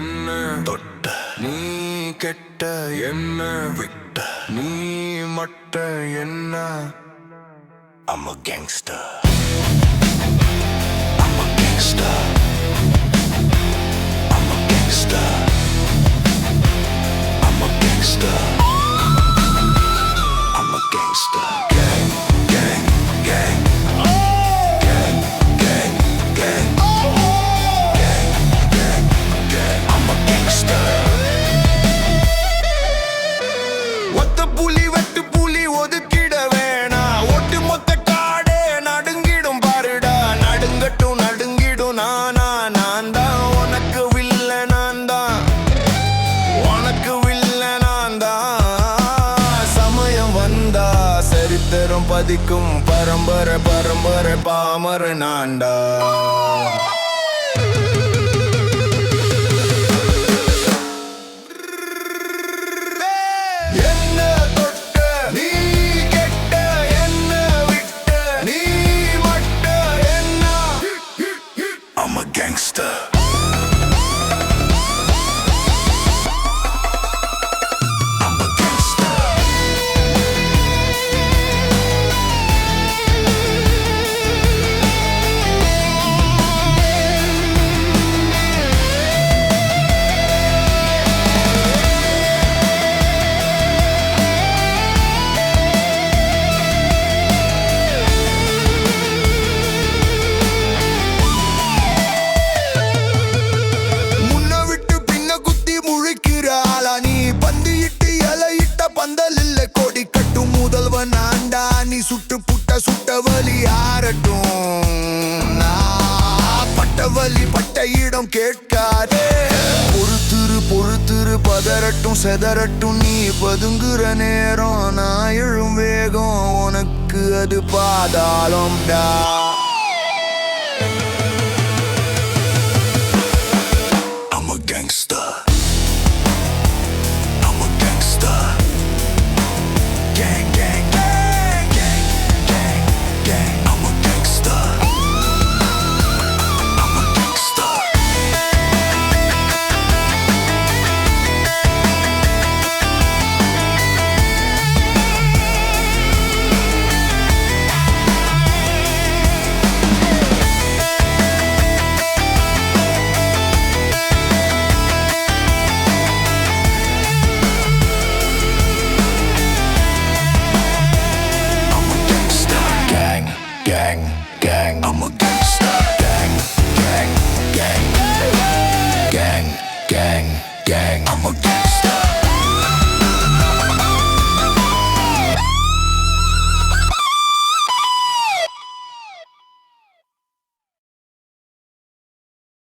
என்ன தொட்ட நீ கெட்ட என்ன விட்ட நீ மட்ட என்ன I'm a gangster I'm a gangster I'm a gangster I'm a gangster I'm a gangster gang gang gang பதிக்கும் பரம்பரை பரம்பரை பாமர நான்டா என்ன தொட்ட நீ கெட்ட என்ன விட்ட நீ மட்ட என்ன I'm a gangster சுட்டு புட்ட சுட்ட வலி ஆரட்டும் பட்ட வலி பட்ட இடம் கேட்காதே பொறுத்திரு பதறட்டும் செதறட்டும் நீ பதுங்குற நேரம் நான் எழும் வேகம் உனக்கு அது பாதாளம்டா I'm a gangster I'm a gangster gang gang Gang, I'm a gangster. Gang, gang, gang, gang, gang, gang. I'm a